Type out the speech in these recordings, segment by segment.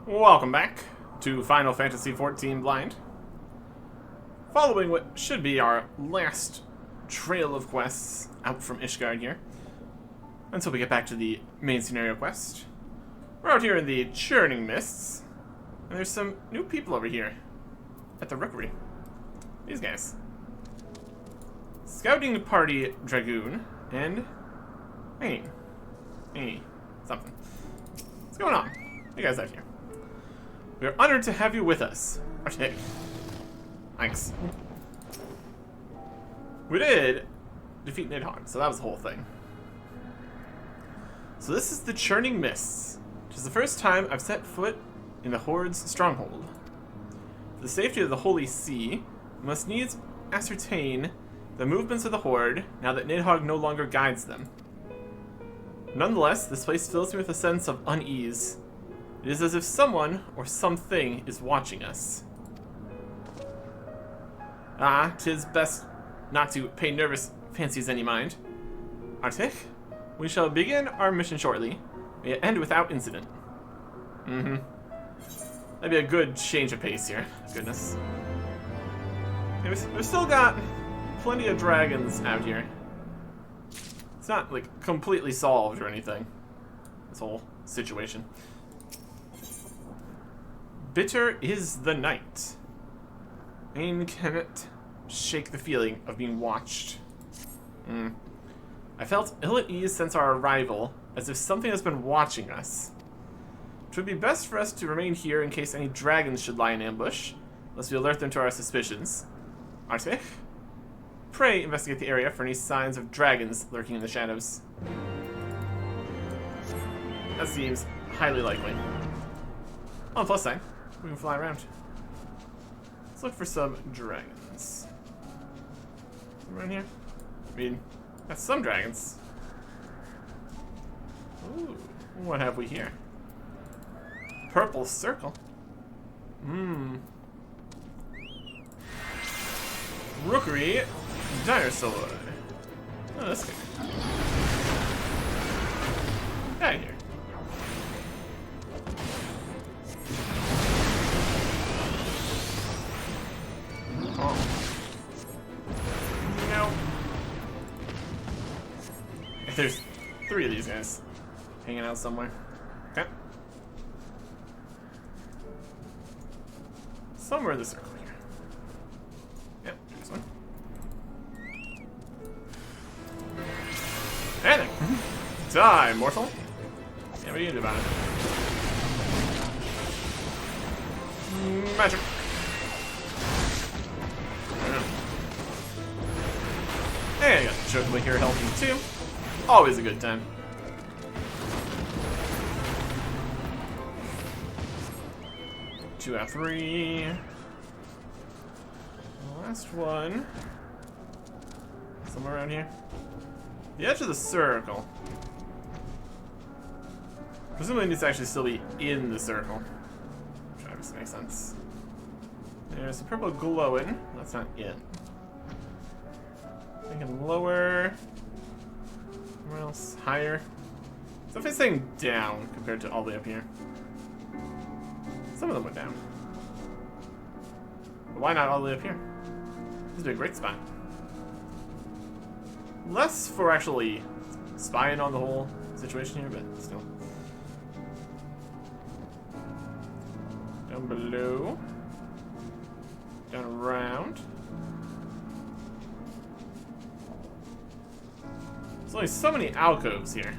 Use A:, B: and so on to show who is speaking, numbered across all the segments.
A: Welcome back to Final Fantasy XIV Blind. Following what should be our last trail of quests out from Ishgard here, until we get back to the main scenario quest. We're out here in the Churning Mists, and there's some new people over here at the Rookery. These guys. Scouting Party Dragoon and Hey, something. What's going on? You guys out here. We are honored to have you with us. Architect. Thanks. We did defeat Nidhogg, so that was the whole thing. So this is the Churning Mists, which is the first time I've set foot in the Horde's stronghold. For the safety of the Holy See, we must needs ascertain the movements of the Horde now that Nidhogg no longer guides them. Nonetheless, this place fills me with a sense of unease. It is as if someone or something is watching us. Ah, 'tis best not to pay nervous fancies any mind. Arctic, we shall begin our mission shortly. May it end without incident. That'd be a good change of pace here. Goodness. Okay, we've still got plenty of dragons out here. It's not, like, completely solved or anything, this whole situation. Bitter is the night. Ain cannot shake the feeling of being watched. I felt ill at ease since our arrival, as if something has been watching us. It would be best for us to remain here in case any dragons should lie in ambush, lest we alert them to our suspicions. Artich, pray investigate the area for any signs of dragons lurking in the shadows. That seems highly likely. On the plus side, we can fly around. Let's look for some dragons. Around here? I mean, that's some dragons. Ooh, what have we here? Purple circle. Rookery dinosaur. Oh, that's good. Get out of here. Oh. No. There's 3 of these guys hanging out somewhere. Okay. Somewhere in the circle here. Yep, there's one. Panic! Die, mortal! Yeah, what are you gonna do about it? Magic! Hey, I got the Chocobo here helping too. Always a good time. Two out of 3. The last one. Somewhere around here. The edge of the circle. Presumably it needs to actually still be in the circle. Which obviously makes sense. There's a purple glowing. That's not it. Thinking lower. Somewhere else higher. So if it's saying down compared to all the way up here. Some of them went down. But why not all the way up here? This would be a great spot. Less for actually spying on the whole situation here, but still. Down below. Down around. There's only so many alcoves here.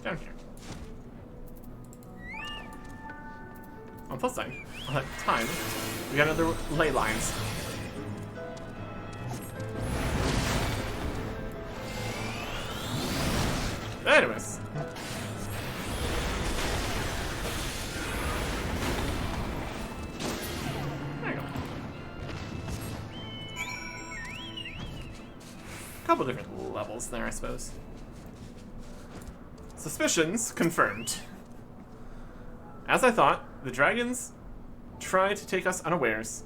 A: Down here. On the plus side, on that time, we got another ley lines. Anyways. There you go. A couple different levels there, I suppose. Suspicions confirmed. As I thought, the dragons try to take us unawares.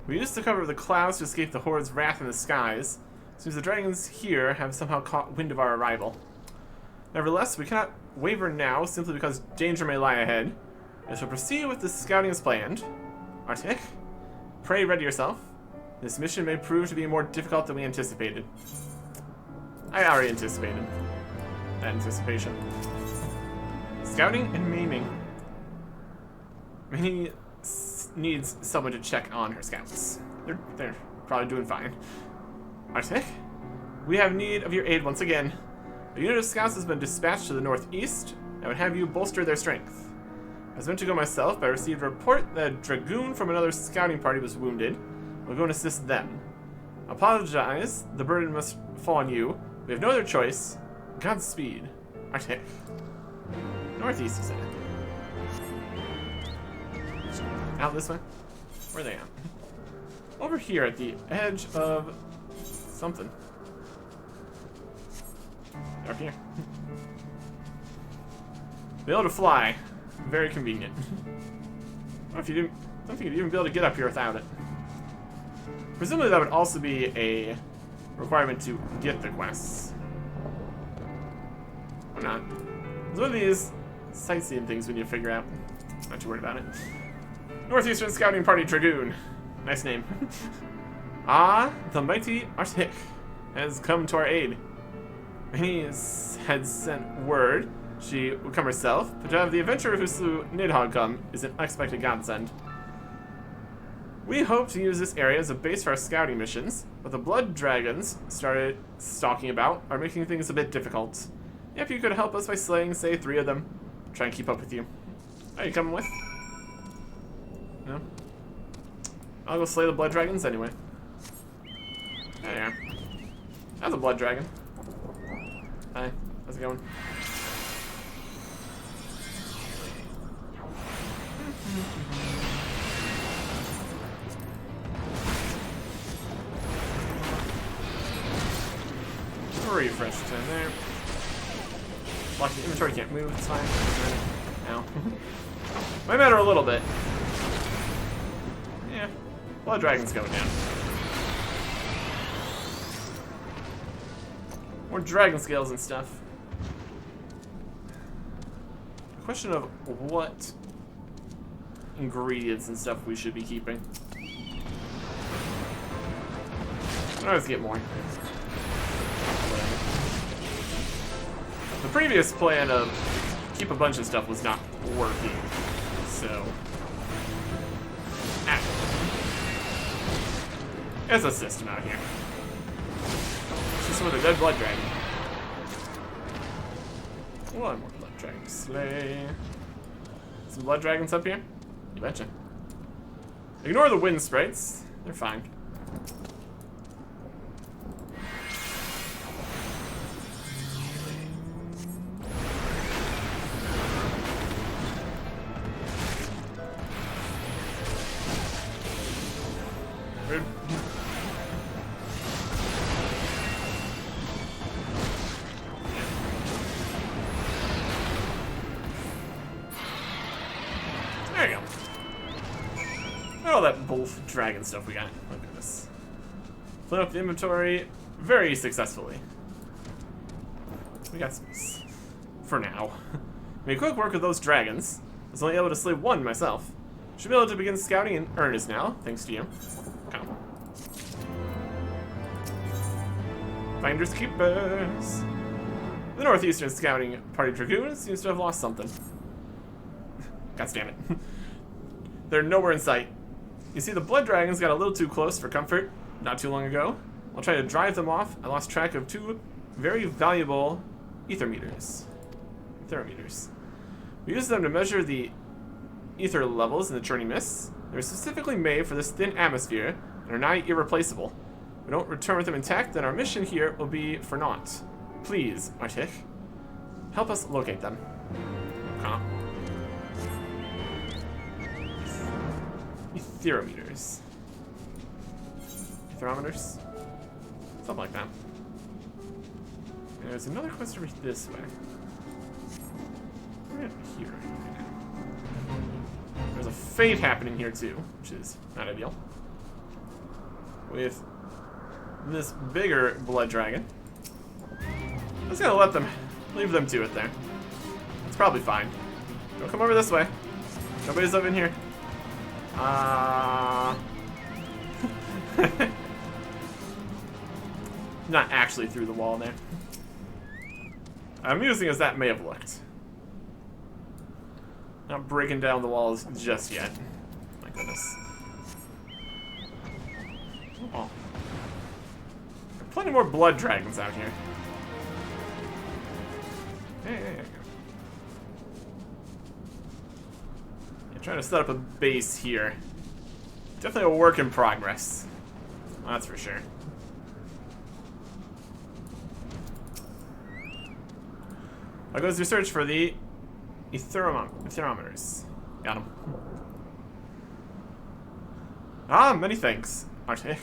A: We used to cover the clouds to escape the Horde's wrath in the skies. Seems the dragons here have somehow caught wind of our arrival. Nevertheless, we cannot waver now simply because danger may lie ahead. We shall proceed with the scouting as planned. Arctic, pray ready yourself. This mission may prove to be more difficult than we anticipated. I already anticipated that anticipation. Scouting and maiming. Minnie needs someone to check on her scouts. They're probably doing fine. Arctic, we have need of your aid once again. A unit of scouts has been dispatched to the northeast and would have you bolster their strength. I was meant to go myself, but I received a report that a dragoon from another scouting party was wounded. We'll go and assist them. Apologize, the burden must fall on you. We have no other choice. Godspeed. Arctic. Northeast, is it? Out this way? Where are they at? Over here at the edge of something. Up here. Be able to fly. Very convenient. What if you didn't? I don't think you'd even be able to get up here without it. Presumably that would also be a requirement to get the quests. Or not. It's one of these sightseeing things we need to figure out. Not too worried about it. Northeastern Scouting Party Dragoon. Nice name. Ah, the mighty Arctic has come to our aid. He had sent word she would come herself, but to have the adventurer who slew Nidhogg come is an unexpected godsend. We hope to use this area as a base for our scouting missions, but the blood dragons started stalking about are making things a bit difficult. If you could help us by slaying, say, 3 of them, try and keep up with you. Are you coming with? No? I'll go slay the blood dragons anyway. There you are. That's a blood dragon. Hi, how's it going? Refresh in there. Lock the inventory, can't move, it's fine. Ow. Might matter a little bit. Yeah. Blood dragon's going down. More dragon scales and stuff. A question of what ingredients and stuff we should be keeping. I always get more. The previous plan of keep a bunch of stuff was not working, so... There's a system out here. System with a dead blood dragon. One more blood dragon to slay. Some blood dragons up here? You betcha. Ignore the wind sprites. They're fine. Rude. There you go. Look at all that wolf dragon stuff we got. Look at this. Fill up the inventory very successfully. We got space. For now. Made quick work with those dragons. I was only able to slay 1 myself. Should be able to begin scouting in earnest now, thanks to you. Come. Finders keepers. The Northeastern Scouting Party Dragoon seems to have lost something. God damn it. They're nowhere in sight. You see, the blood dragons got a little too close for comfort not too long ago. While trying to drive them off, I lost track of 2 very valuable ethermeters. We use them to measure the ether levels in the churning mists. They're specifically made for this thin atmosphere and are nigh irreplaceable. If we don't return with them intact, then our mission here will be for naught. Please, Arctic, help us locate them. Huh? Etherometers. Etherometers? Something like that. And there's another quest over this way. We're here. There's a fate happening here too, which is not ideal. With this bigger blood dragon. I'm just gonna leave them to it there. It's probably fine. Don't come over this way. Nobody's up in here. Not actually through the wall there. Amusing as that may have looked. Not breaking down the walls just yet. My goodness. Oh. There are plenty more blood dragons out here. Hey. Yeah, trying to set up a base here. Definitely a work in progress. Well, that's for sure. I'll go to search for the thermometers. Got them. Ah, many thanks, Arctic.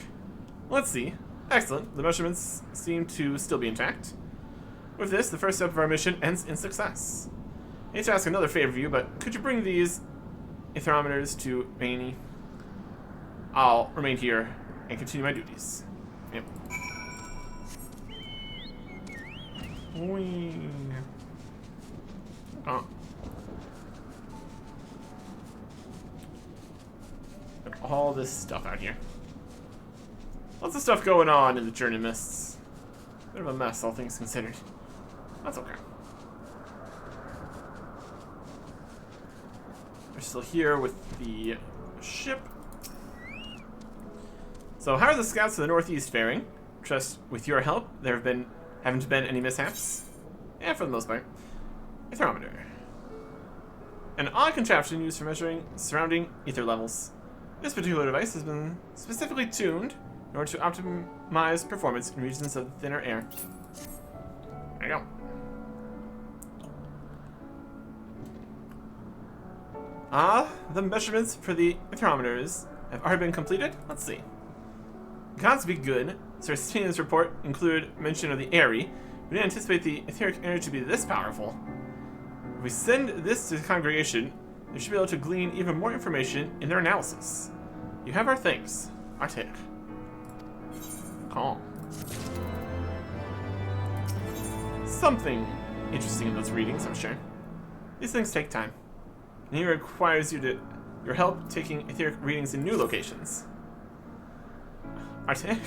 A: Let's see. Excellent. The measurements seem to still be intact. With this, the first step of our mission ends in success. I hate to ask another favor of you, but could you bring these thermometers to Maney? I'll remain here and continue my duties. Yep. Whee. Oh. Look at all this stuff out here. Lots of stuff going on in the Journey Mists. Bit of a mess, all things considered. That's okay. We're still here with the ship. So, how are the scouts to the northeast faring? Trust with your help, there haven't been any mishaps? Yeah, for the most part. A thermometer. An odd contraption used for measuring surrounding ether levels. This particular device has been specifically tuned in order to optimize performance in regions of thinner air. There you go. The measurements for the thermometers have already been completed. Let's see. Gods be good. Sir Steen's report included mention of the Airy. We didn't anticipate the etheric energy to be this powerful. If we send this to the congregation, they should be able to glean even more information in their analysis. You have our thanks. Arctic. Calm. Something interesting in those readings, I'm sure. These things take time. And he requires your help taking etheric readings in new locations. Arctic,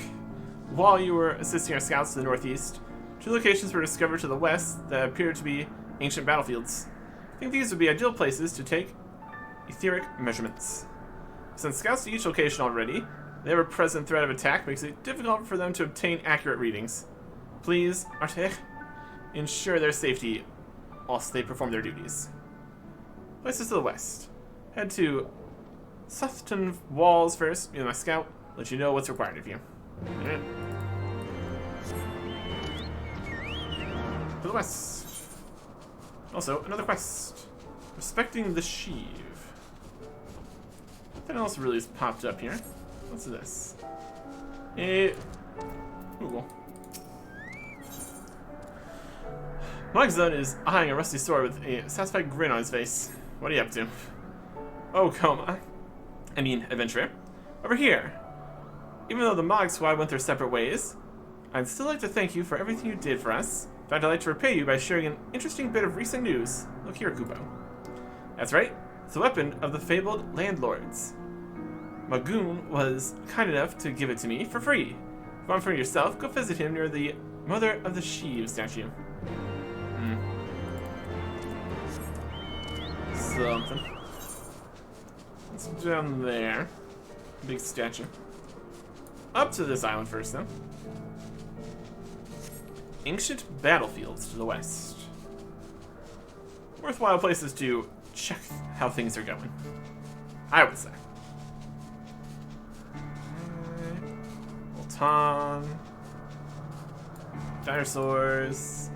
A: while you were assisting our scouts to the northeast, 2 locations were discovered to the west that appear to be ancient battlefields. I think these would be ideal places to take etheric measurements. Since scouts to each location already, the ever-present threat of attack makes it difficult for them to obtain accurate readings. Please, Arctic, ensure their safety whilst they perform their duties. Places to the west. Head to Sufton Walls first, meet my scout, let you know what's required of you. Alright. To the west. Also, another quest. Respecting the sheave. Nothing else really has popped up here. What's this? Google. Magzun is eyeing a rusty sword with a satisfied grin on his face. What are you up to? Oh, Coma. I mean, adventurer. Over here. Even though the Mog Squad went their separate ways, I'd still like to thank you for everything you did for us. In fact, I'd like to repay you by sharing an interesting bit of recent news. Look here, Kupo. That's right. It's the weapon of the fabled landlords. Magoon was kind enough to give it to me for free. If you want for yourself, go visit him near the Mother of the Sheaves statue. Something. It's down there. Big statue. Up to this island first, though. Ancient battlefields to the west. Worthwhile places to check how things are going, I would say. Voltan. Dinosaurs.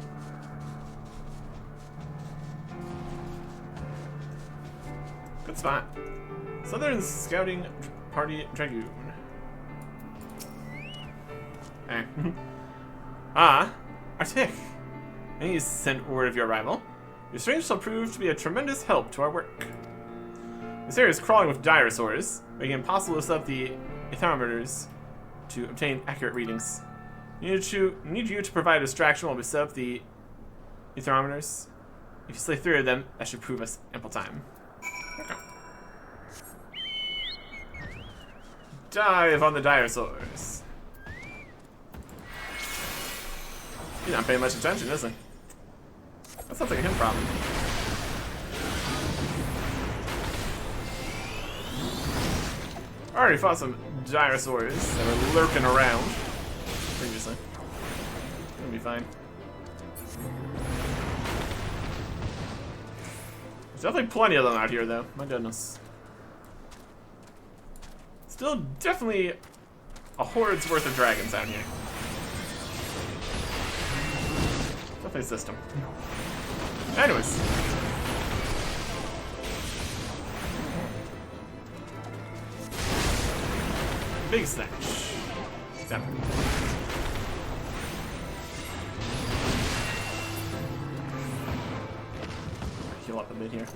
A: Good spot. Southern Scouting Party Dragoon. Eh. Arctic. He's sent word of your arrival. Your strange shall prove to be a tremendous help to our work. This area is crawling with dinosaurs, making it impossible to set up the thermometers to obtain accurate readings. Need you to provide a distraction while we set up the thermometers. If you slay 3 of them, that should prove us ample time. Okay. Dive on the dinosaurs. He's not paying much attention, is he? That sounds like a him problem. I already fought some dinosaurs that were lurking around previously. It'll be fine. There's definitely plenty of them out here, though. My goodness. Still definitely a horde's worth of dragons out here. Definitely a system. Anyways. Big snatch. Exactly. Heal up a bit here.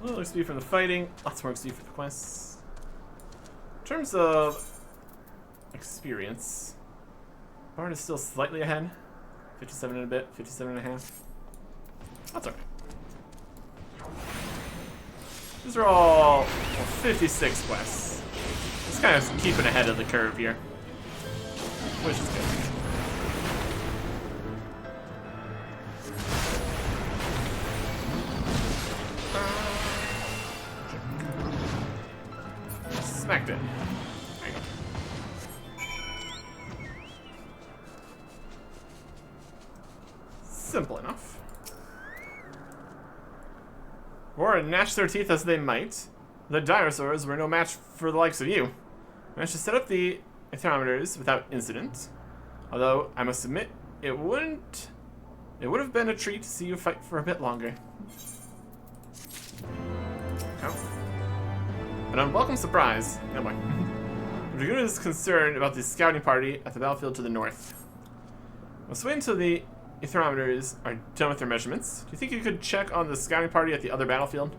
A: A little XP from the fighting, lots more XP for the quests. In terms of experience, Bard is still slightly ahead. 57 and a bit, 57 and a half. That's alright. These are all 56 quests. Just kind of keeping ahead of the curve here, which is good. Smacked it. There you go. Simple enough. Or gnash their teeth as they might, the dinosaurs were no match for the likes of you. Managed to set up the thermometers without incident. Although, I must admit, it would have been a treat to see you fight for a bit longer. Oh. An unwelcome surprise. Oh boy. The Dragoon is concerned about the scouting party at the battlefield to the north. Let's wait until the thermometers are done with their measurements. Do you think you could check on the scouting party at the other battlefield?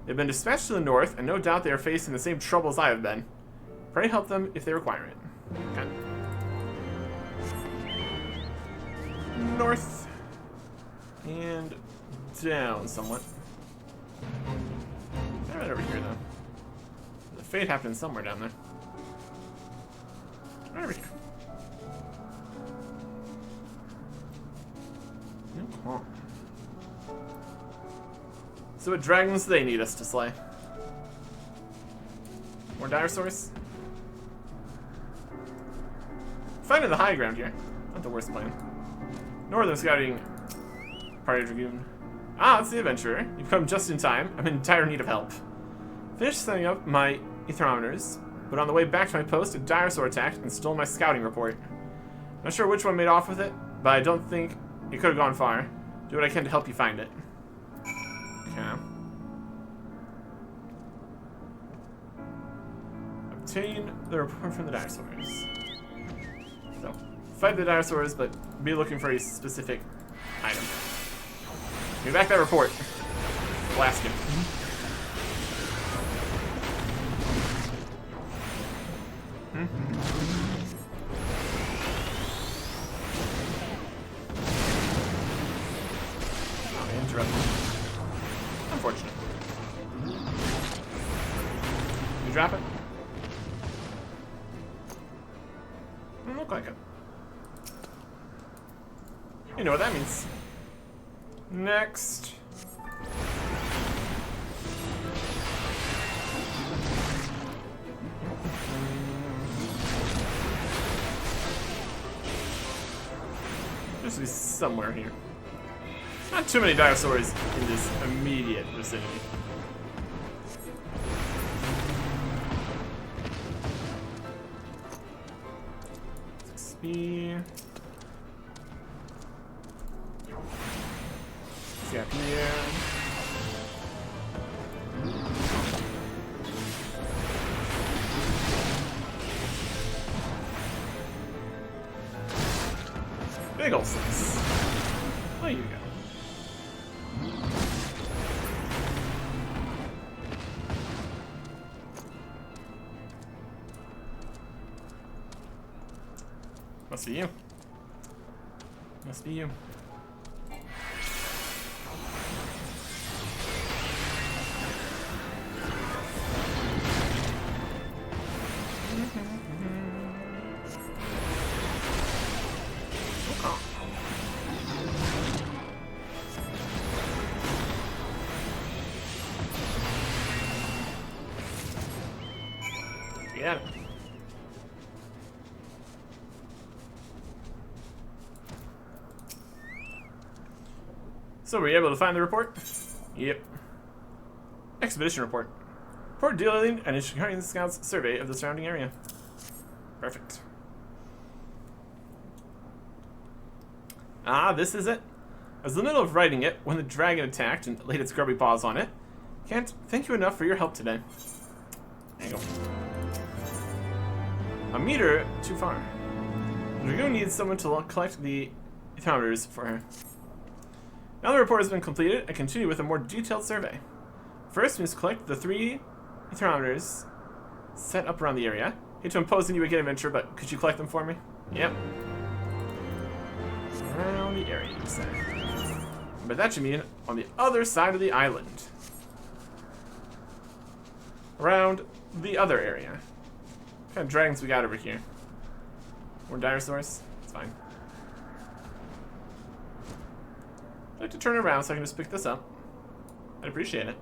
A: They've been dispatched to the north, and no doubt they are facing the same troubles I have been. Pray help them if they require it. Okay. North. And down somewhat. Right over here, though. The fate happened somewhere down there. Right over here. Oh. So what dragons do they need us to slay? More dinosaurs? Finding the high ground here. Not the worst plan. Northern scouting party dragoon. Ah, it's the adventurer. You've come just in time. I'm in dire need of help. Finished setting up my thermometers, but on the way back to my post, a dinosaur attacked and stole my scouting report. Not sure which one made off with it, but I don't think it could have gone far. Do what I can to help you find it. Okay. Obtain the report from the dinosaurs. So, fight the dinosaurs, but be looking for a specific item. Give me back that report. Blast him. Unfortunate. You drop it? Doesn't look like it. You know what that means. Next. There should be somewhere here. Not too many dinosaurs in this immediate vicinity. XP. See up here. Big ol' six. There you go. Must be you. Must be you. Yeah. So were you able to find the report? Yep. Expedition report. Report dealing an Ishikarian Scouts survey of the surrounding area. Perfect. Ah, this is it. I was in the middle of writing it when the dragon attacked and laid its grubby paws on it. Can't thank you enough for your help today. There you go. A meter too far. The dragoon needs someone to collect the thermometers for her. Now the report has been completed, I continue with a more detailed survey. First, we must collect the 3 thermometers set up around the area. Hate to impose on you again, adventure, but could you collect them for me? Yep. Around the area, you say. But that should mean on the other side of the island. Around the other area. What kind of dragons we got over here? More dinosaurs? It's fine. I'd like to turn around so I can just pick this up. I'd appreciate it.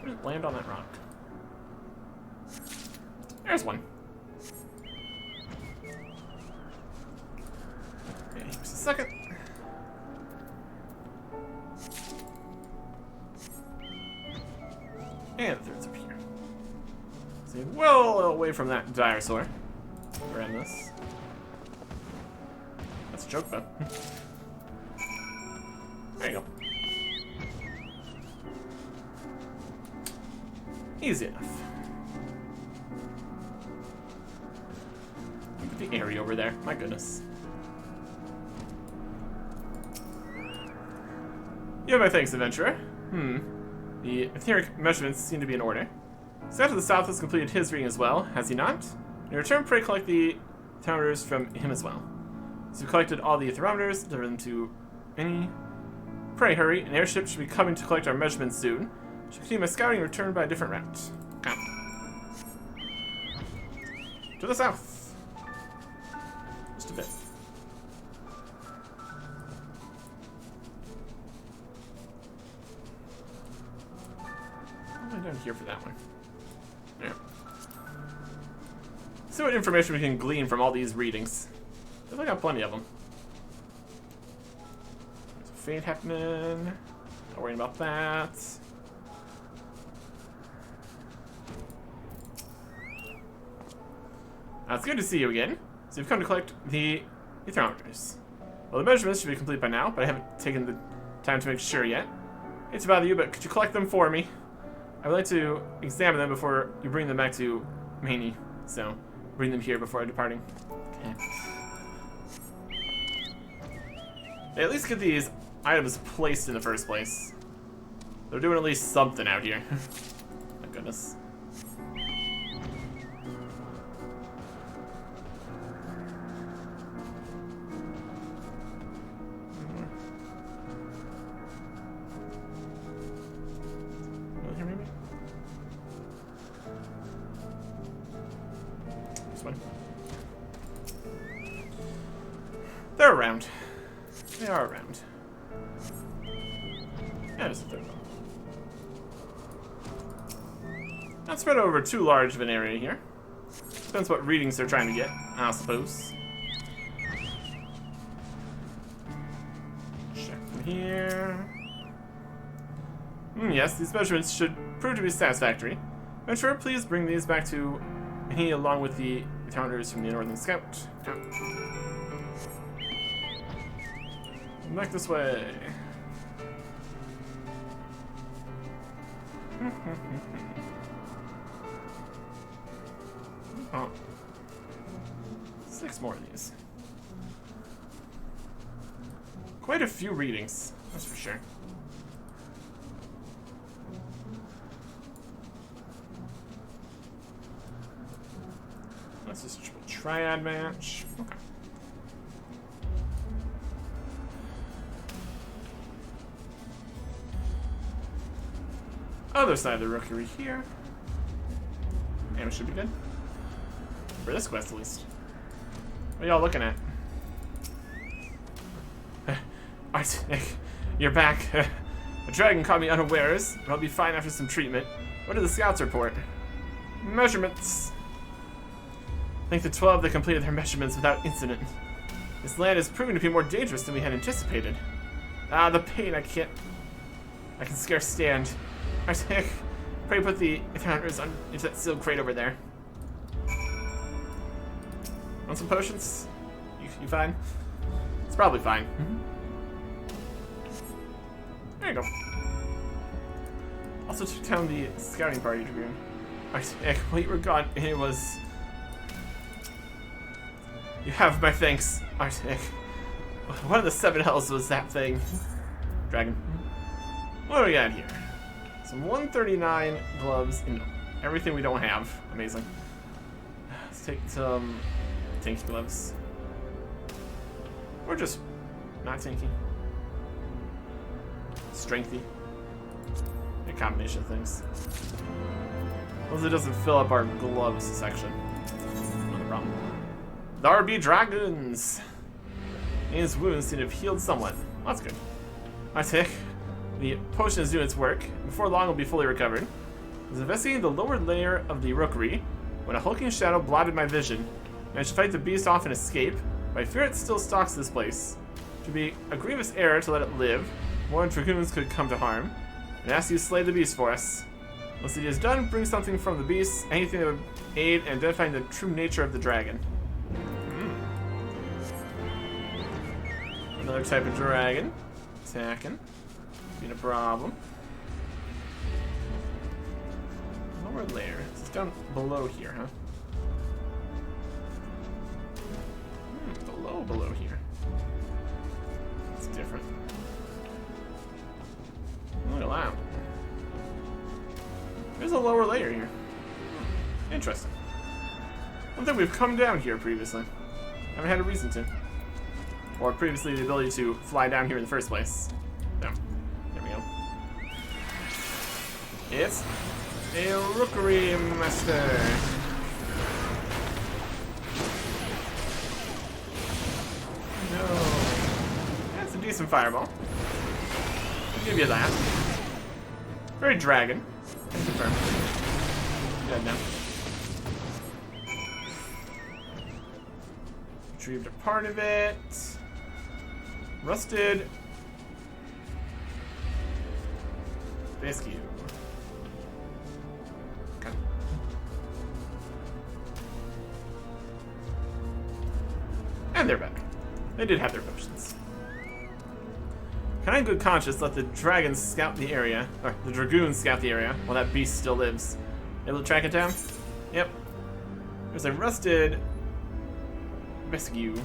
A: Just land on that rock. There's one. Okay, just a second. And the third's up here. See, well away from that dinosaur. Around this. That's a joke, though. There you go. Easy enough. Look at the area over there. My goodness. You have my thanks, adventurer. The etheric measurements seem to be in order. Scout to the south has completed his reading as well, has he not? In return, pray collect the thermometers from him as well. So we've collected all the thermometers, deliver them to any. Pray hurry, an airship should be coming to collect our measurements soon. Should continue my scouting and return by a different route. Out. To the south. Just a bit. What am I down here for that one? There. See what information we can glean from all these readings. I got plenty of them. There's a fate happening. Not worrying about that. It's good to see you again. So you've come to collect the thermometers. Well, the measurements should be complete by now, but I haven't taken the time to make sure yet. Hate to bother you, but could you collect them for me? I would like to examine them before you bring them back to Maney. So, bring them here before departing. Okay. They at least get these items placed in the first place. They're doing at least something out here. My goodness. They're around. They are around. Yeah, there's a third one. Not spread over too large of an area here. Depends what readings they're trying to get, I suppose. Check from here. Yes, these measurements should prove to be satisfactory. Venturer, please bring these back to me along with the thermometers from the Northern Scout. Back this way. Oh. 6 more of these. Quite a few readings, that's for sure. Let's just triad match. Okay. Other side of the rookery here. And it should be good. For this quest, at least. What are y'all looking at? Arctic, you're back. A dragon caught me unawares, but I'll be fine after some treatment. What did the scouts report? Measurements. I think the 12 that completed their measurements without incident. This land is proving to be more dangerous than we had anticipated. Ah, the pain I can scarce stand. Arctic, pray put the encounters into that sealed crate over there. Want some potions? You fine? It's probably fine. There you go. Also took down the scouting party dragoon. Arctic, while you were gone, it was... You have my thanks, Arctic. One of the 7 hells was that thing. Dragon. What do we got here? Some 139 gloves and everything we don't have. Amazing. Let's take some tanky gloves. Or just not tanky. Strengthy. A combination of things. As long as it doesn't fill up our gloves section. Not a problem. The RB Dragons! His wounds seem to have healed somewhat. Well, that's good. Arctic, the potion is doing its work. Before long, it'll be fully recovered. I was investigating the lower layer of the rookery when a hulking shadow blotted my vision. I should fight the beast off and escape, but I fear it still stalks this place. It would be a grievous error to let it live. More dragoons could come to harm. And ask you to slay the beast for us. Once it is done, bring something from the beast, anything that would aid in identifying the true nature of the dragon. Another type of dragon. Attacking. Being a problem. Lower layer. It's down below here, huh? Below here. It's different. Look at that. There's a lower layer here. Interesting. I don't think we've come down here previously. Haven't had a reason to. Or previously the ability to fly down here in the first place. So, there we go. It's a rookery master. No. That's a decent fireball. I'll give you that. Very dragon. Confirmed. Dead now. Retrieved a part of it. Rusted. Biscuit. Okay. And they're back. They did have their potions. Can I in good conscience let the dragons scout the area, or the dragoons scout the area, while that beast still lives? Able to track it down? Yep. There's a rusted rescue.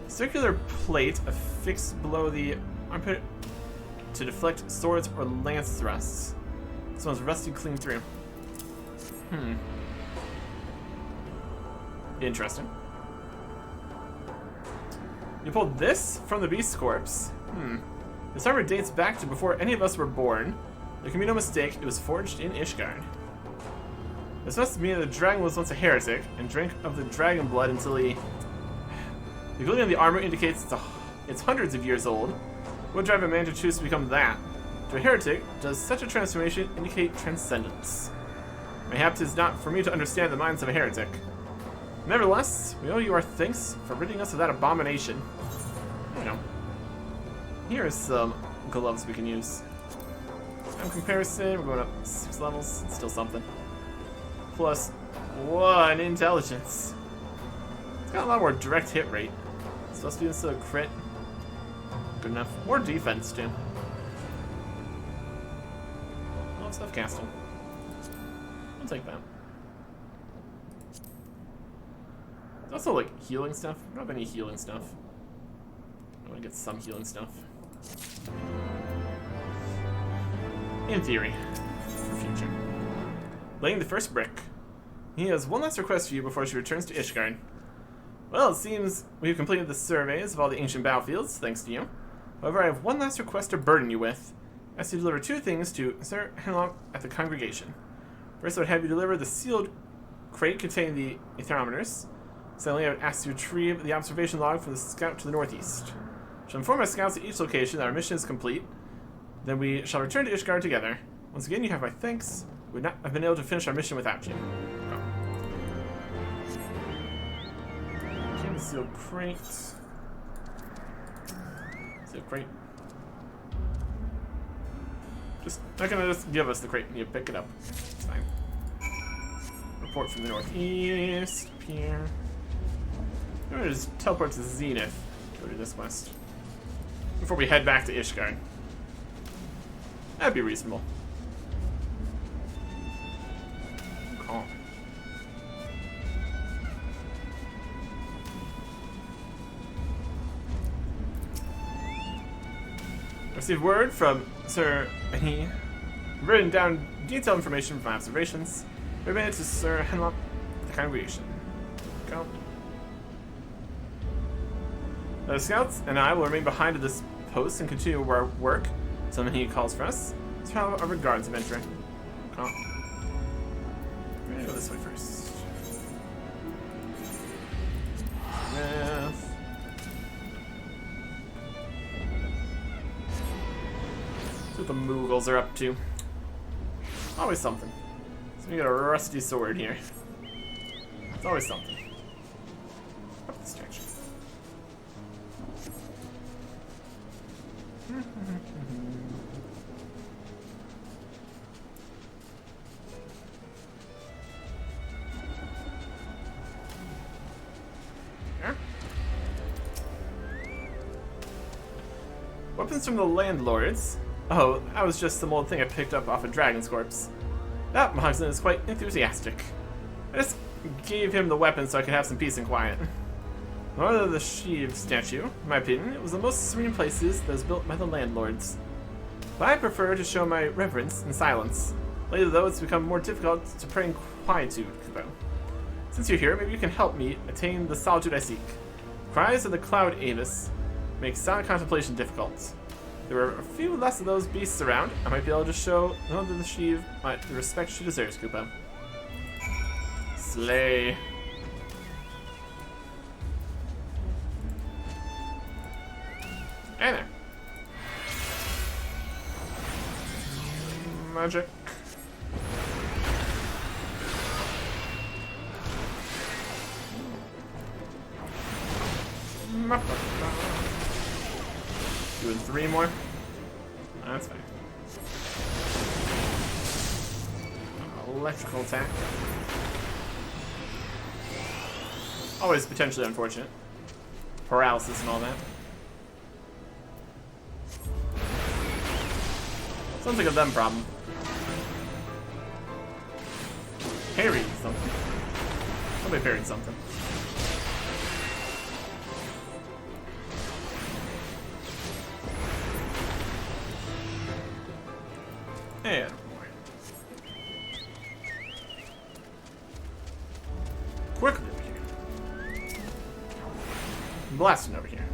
A: Circular plate affixed below the armpit to deflect swords or lance thrusts. This one's rusted clean through. Interesting. You pulled this from the beast's corpse. This armor dates back to before any of us were born. There can be no mistake, it was forged in Ishgard. This must mean that the dragon was once a heretic and drank of the dragon blood until he... The gilding of the armor indicates it's hundreds of years old. What would drive a man to choose to become that? To a heretic, does such a transformation indicate transcendence? Mayhaps it is not for me to understand the minds of a heretic. Nevertheless, we owe you our thanks for ridding us of that abomination. You know. Here are some gloves we can use. In comparison, we're going up 6 levels. It's still something. Plus 1 intelligence. It's got a lot more direct hit rate. It's supposed to be instead of crit. Good enough. More defense, too. A lot of stuff casting. I'll take that. There's also like healing stuff. I don't have any healing stuff. I want to get some healing stuff. In theory. For future. Laying the first brick. He has one last request for you before she returns to Ishgard. Well, it seems we've completed the surveys of all the ancient battlefields, thanks to you. However, I have one last request to burden you with. I ask you to deliver 2 things to Sir Henlock at the congregation. First, I would have you deliver the sealed crate containing the thermometers. Secondly, I would ask you to retrieve the observation log from the scout to the northeast. I shall inform my scouts at each location that our mission is complete. Then we shall return to Ishgard together. Once again, you have my thanks. We would not have been able to finish our mission without you. Okay, sealed crate. Sealed crate. They're gonna just give us the crate and you pick it up. It's fine. Report from the northeast. Up here. I'm gonna just teleport to Zenith. Go to this quest. Before we head back to Ishgard. That'd be reasonable. Calm. Received word from Sir He. Written down detailed information from my observations. Relayed to Sir Henlock, the congregation. Go. The scouts and I will remain behind at this post and continue our work until he calls for us. Let's try our regards, adventurer. Go. We're gonna go this way first. Yes. See what the Moogles are up to. Always something. So we got a rusty sword here. It's always something. Up this direction. Here. Weapons from the landlords. Oh, that was just some old thing I picked up off a dragon's corpse. That Mogsden is quite enthusiastic. I just gave him the weapon so I could have some peace and quiet. Nor the Sheev statue, in my opinion, it was the most serene places that was built by the landlords. But I prefer to show my reverence in silence. Lately, though, it's become more difficult to pray in quietude, Kupo. Since you're here, maybe you can help me attain the solitude I seek. Cries of the cloud Avis make silent contemplation difficult. There are a few less of those beasts around. I might be able to show the Sheev the respect she deserves, Kupo. Slay. And there. Magic. Doing 3 more. That's fine. Electrical attack. Always potentially unfortunate. Paralysis and all that. Sounds like a them problem. Parried something. Somebody parried something. And more. Quickly over here. Blasting over here.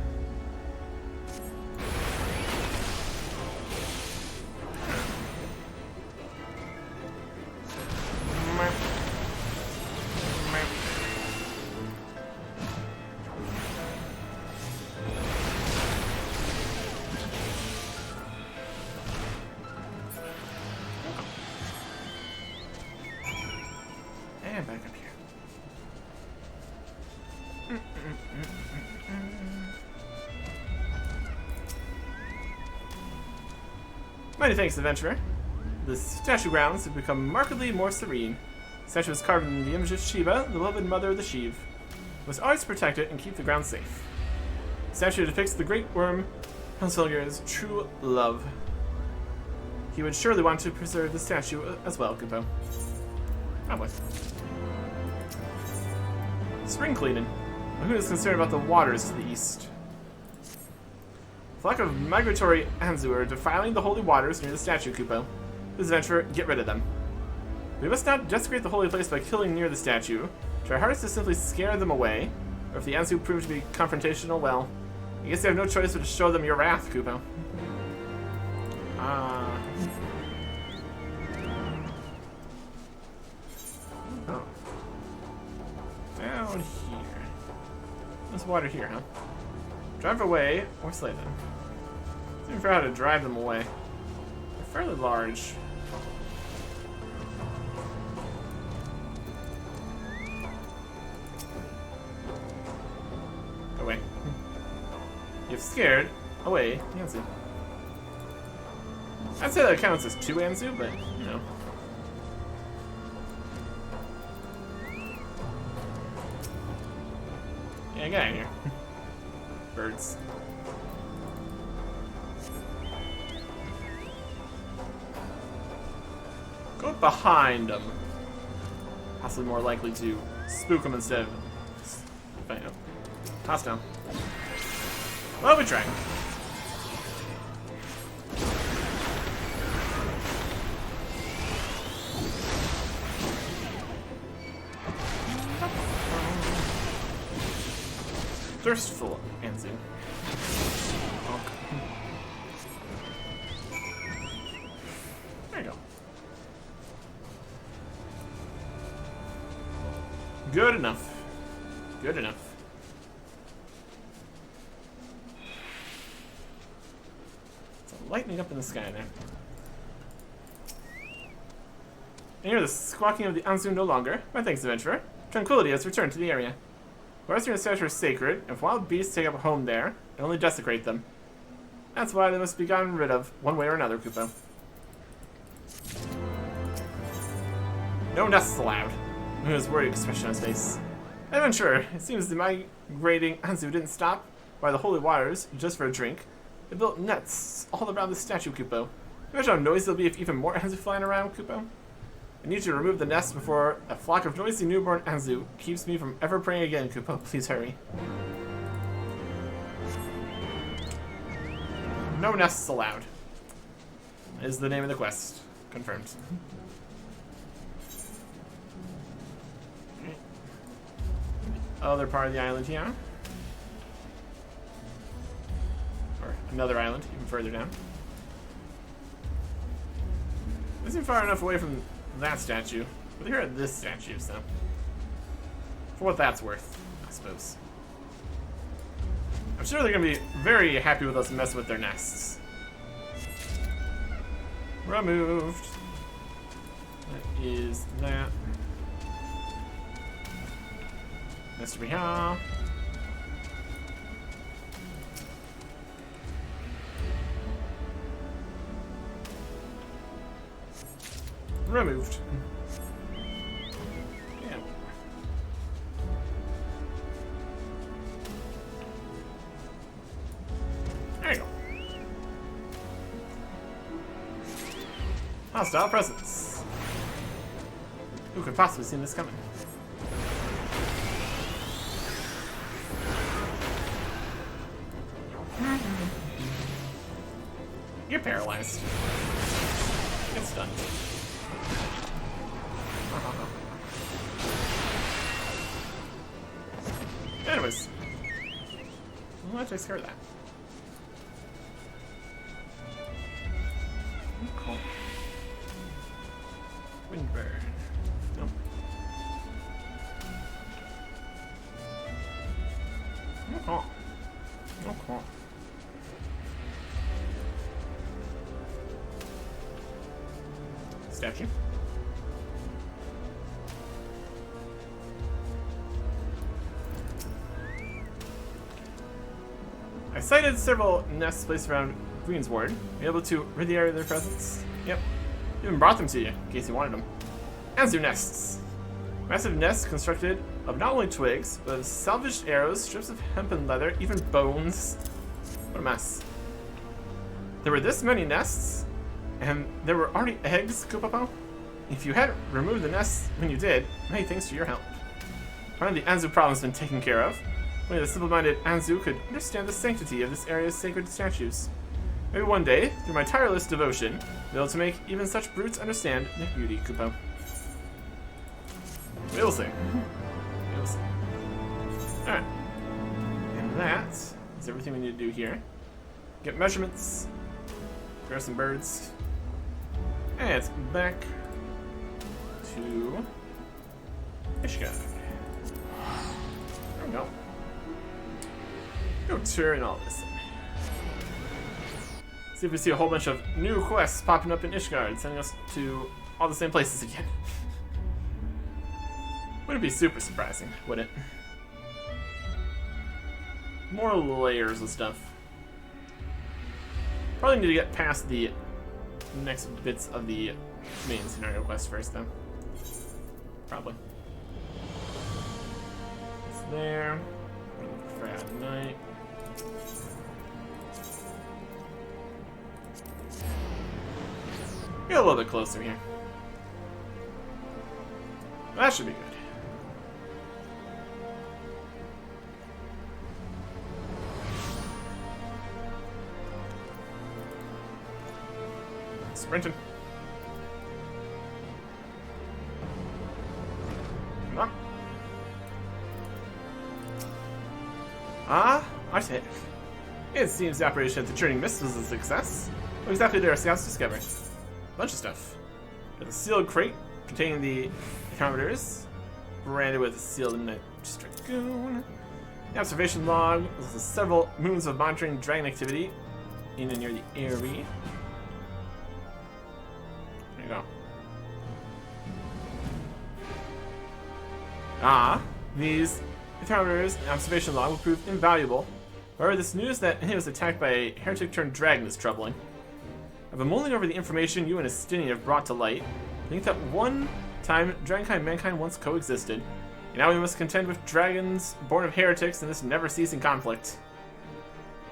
A: And back up here. Many thanks, adventurer. The statue grounds have become markedly more serene. The statue was carved in the image of Shiva, the beloved mother of the Sheev. We must always protect it and keep the ground safe. The statue depicts the great worm Helsingur's true love. He would surely want to preserve the statue as well, Kupo. Oh boy. Spring cleaning. Who is concerned about the waters to the east? A flock of migratory Anzu are defiling the holy waters near the statue, Kupo. This adventurer, get rid of them. We must not desecrate the holy place by killing near the statue. Try hardest to simply scare them away. Or if the Anzu prove to be confrontational, well, I guess you have no choice but to show them your wrath, Kupo. Oh. Down here. There's water here, huh? Drive away or slay them. Looking for how to drive them away. They're fairly large. Away. You've scared away Anzu. I'd say that counts as 2 Anzu, but you know. Yeah, get out of here. Birds. Go behind them. Possibly more likely to spook them instead of. I know. Toss down. Well, we tried. Thirstful Anzu. Okay. There you go. Good enough. Good enough. It's lightening up in the sky there. And hear the squawking of the Anzu no longer. My thanks, adventurer. Tranquility has returned to the area. Forests near the statue are sacred. If wild beasts take up a home there, they only desecrate them. That's why they must be gotten rid of, one way or another, Kupo. No nests allowed. Look at his worried expression on his face. Adventurer, it seems the migrating Anzu didn't stop by the holy waters just for a drink. They built nets all around the statue, Kupo. Imagine how noisy it'll be if even more Anzu flying around, Kupo. I need you to remove the nest before a flock of noisy newborn Anzu keeps me from ever praying again, Kupo. Please hurry. No nests allowed. Is the name of the quest. Confirmed. Okay. Other part of the island here. Or another island, even further down. Isn't far enough away from that statue. But here at this statue, so. For what that's worth, I suppose. I'm sure they're gonna be very happy with us messing with their nests. Removed. That is that. Mr. Bihar. Removed. Yeah. There you go. Hostile presence. Who could possibly see this coming? You're paralyzed. Get stunned. Anyways. Why don't I scare that? Cool. Windburn. Nope. Okay. Okay. Statue. I sighted several nests placed around Greensward. Are you able to rid the area of their presence? Yep. Even brought them to you, in case you wanted them. Anzu nests. Massive nests constructed of not only twigs, but of salvaged arrows, strips of hempen leather, even bones. What a mess. There were this many nests, and there were already eggs, Kupopo. If you hadn't removed the nests when you did, many thanks to your help. One of the Anzu problems has been taken care of. Only the simple-minded Anzu could understand the sanctity of this area's sacred statues. Maybe one day, through my tireless devotion, I'll be able to make even such brutes understand their beauty, Kupo. We'll see. We'll see. Alright. And that is everything we need to do here. Get measurements. Grab some birds. And it's back to Ishgard. There we go. Go turn all this in. See if we see a whole bunch of new quests popping up in Ishgard, sending us to all the same places again. Wouldn't be super surprising, would it? More layers of stuff. Probably need to get past the next bits of the main scenario quest first, though. Probably. It's there. Friday night. Get a little bit closer here. That should be good. Sprinting. Come on. I see it. It seems the operation at the Churning Mist was a success. What exactly did our scouts discover? A bunch of stuff. Got a sealed crate containing the thermometers, branded with a sealed Knights Dragoon. The observation log was several moons of monitoring dragon activity in and near the area. There you go. These thermometers and observation log will prove invaluable. However, this news that he was attacked by a heretic-turned-dragon is troubling. I've been mulling over the information you and Estinian have brought to light. I think that one time, dragonkind and mankind once coexisted, and now we must contend with dragons born of heretics in this never-ceasing conflict.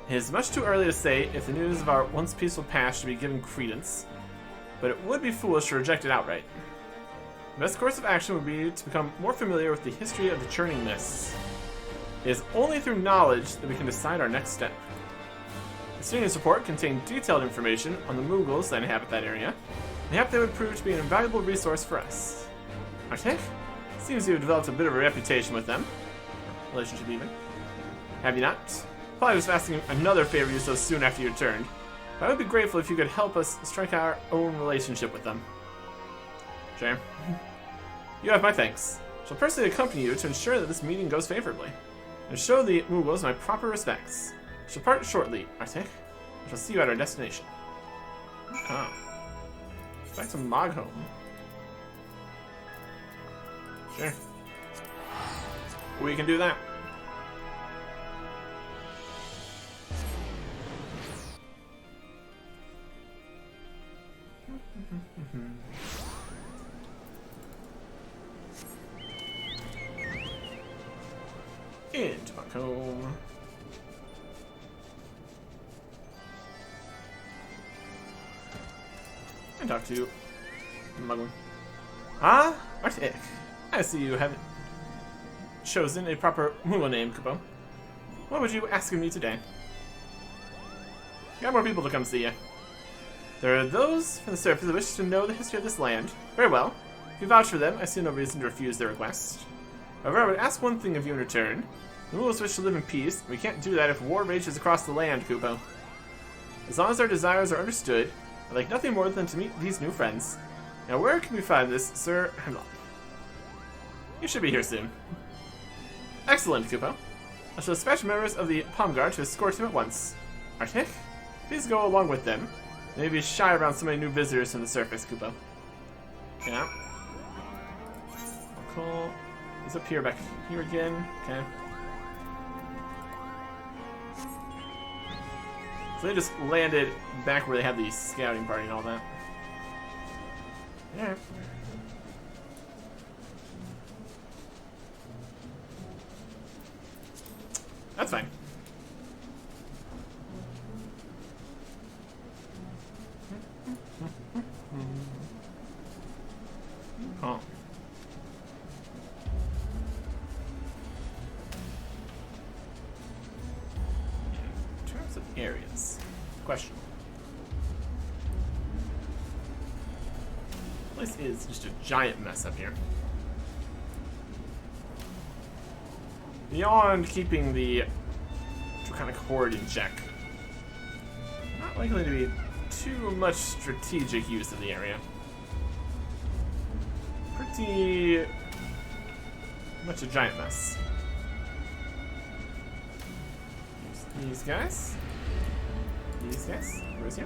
A: It is much too early to say if the news of our once peaceful past should be given credence, but it would be foolish to reject it outright. The best course of action would be to become more familiar with the history of the Churning Mists. It is only through knowledge that we can decide our next step. The Estinian's report contained detailed information on the Mughals that inhabit that area. Perhaps they would prove to be an invaluable resource for us. Artek? Seems you have developed a bit of a reputation with them. Relationship even. Have you not? Probably was asking another favor you so soon after you returned. But I would be grateful if you could help us strike our own relationship with them. Sure. You have my thanks. I shall personally accompany you to ensure that this meeting goes favorably, and show the Mughals my proper respects. I shall part shortly, Artek. I shall see you at our destination. Ah. Back to Mogholm. Sure. We can do that. Into Mogholm. And talk to Mogholm. Ah, Artek. I see you haven't chosen a proper Mughal name, Kupo. What would you ask of me today? Got more people to come see you. There are those from the surface that wish to know the history of this land. Very well. If you vouch for them, I see no reason to refuse their request. However, I would ask one thing of you in return. The Mughals wish to live in peace, and we can't do that if war rages across the land, Kupo. As long as our desires are understood, I'd like nothing more than to meet these new friends. Now, where can we find this, Sir Hemlock? You should be here soon. Excellent, Kupo. I shall dispatch members of the Palm Guard to escort him at once. Artek, please go along with them. They may be shy around so many new visitors from the surface, Kupo. Yeah. I'll call. He's up here, back here again. Okay. So they just landed back where they had the scouting party and all that. Yeah. That's fine. Oh. areas? Question. This place is just a giant mess up here. Beyond keeping the Draconic Horde in check, not likely to be too much strategic use of the area. Pretty much a giant mess. These guys. These guys. Where's here?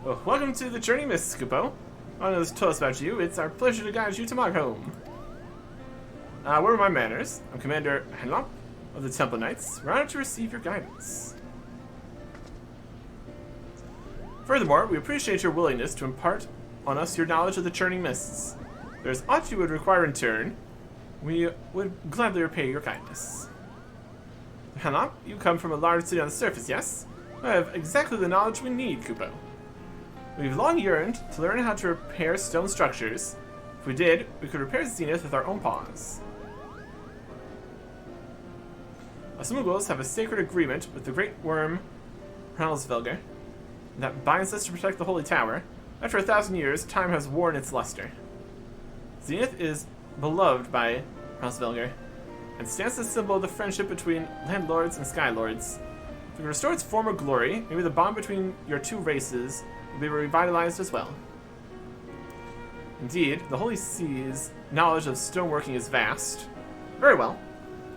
A: Oh, welcome to the journey, Miss Scupo. I want to tell us about you. It's our pleasure to guide you to my home. What are my manners? I'm Commander Henlop of the Temple Knights. We're honored to receive your guidance. Furthermore, we appreciate your willingness to impart on us your knowledge of the churning mists. If there's aught you would require in turn, we would gladly repay your kindness. Henlop, you come from a large city on the surface, yes? I have exactly the knowledge we need, Kupo. We've long yearned to learn how to repair stone structures. If we did, we could repair Zenith with our own paws. Us Muggles have a sacred agreement with the great worm Hralsvelgr that binds us to protect the Holy Tower. After 1,000 years, time has worn its luster. Zenith is beloved by Hralsvelgr and stands as a symbol of the friendship between landlords and skylords. If we restore its former glory, maybe the bond between your two races will be revitalized as well. Indeed, the Holy Sea's knowledge of stoneworking is vast. Very well.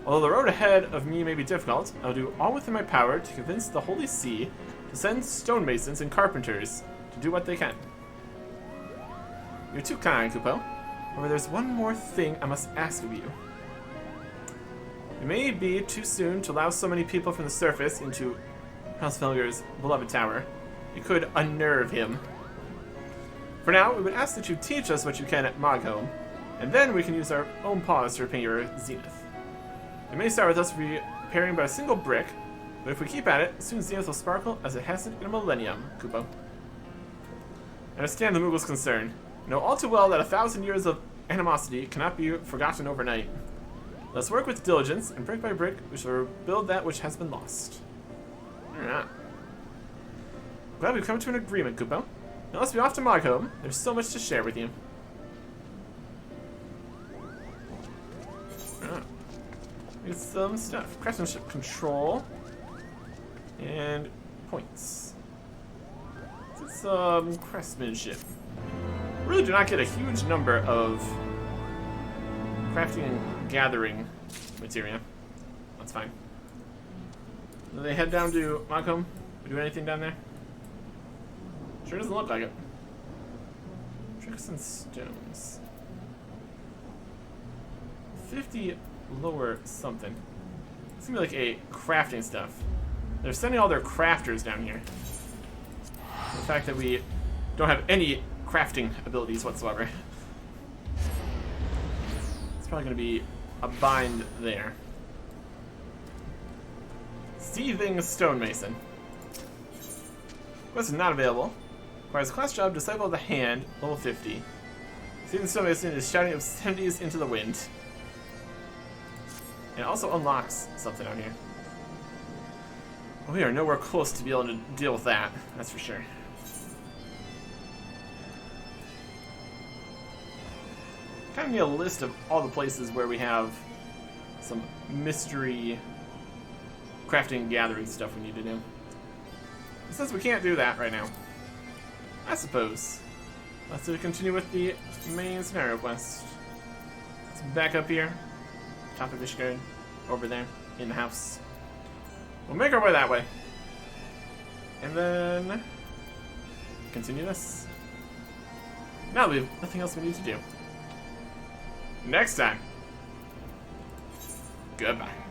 A: Although the road ahead of me may be difficult, I will do all within my power to convince the Holy See to send stonemasons and carpenters to do what they can. You're too kind, Kupo. However, there's one more thing I must ask of you. It may be too soon to allow so many people from the surface into Hralsvelgr's beloved tower. It could unnerve him. For now, we would ask that you teach us what you can at Mogholm, and then we can use our own paws to repair your Zenith. It may start with us repairing but a single brick, but if we keep at it, soon Zenith will sparkle as it hasn't in a millennium, Kupo. I understand the Muggle's concern. I know all too well that 1,000 years of animosity cannot be forgotten overnight. Let's work with diligence, and brick by brick, we shall rebuild that which has been lost. Alright. Glad we've come to an agreement, Kupo. Now let's be off to Mogholm. There's so much to share with you. Alright. Get some stuff. Craftsmanship control. And points. Let's get some craftsmanship. Really do not get a huge number of crafting and gathering materia. That's fine. Do they head down to Mogholm? Do anything down there? Sure doesn't look like it. Tricks and stones. 50 lower something. It's gonna be like a crafting stuff. They're sending all their crafters down here. The fact that we don't have any crafting abilities whatsoever. It's probably gonna be a bind there. Seething Stonemason. Quest is not available. Requires class job, Disciple of the Hand, level 50. Seething Stonemason is shouting obscenities into the wind. And it also unlocks something out here. We are nowhere close to be able to deal with that, that's for sure. Kind of need a list of all the places where we have some mystery crafting and gathering stuff we need to do. Since we can't do that right now, I suppose let's continue with the main scenario quest. Let's back up here, top of Ishgard, over there, in the house. We'll make our way that way. And then continue this. Now we have nothing else we need to do. Next time. Goodbye.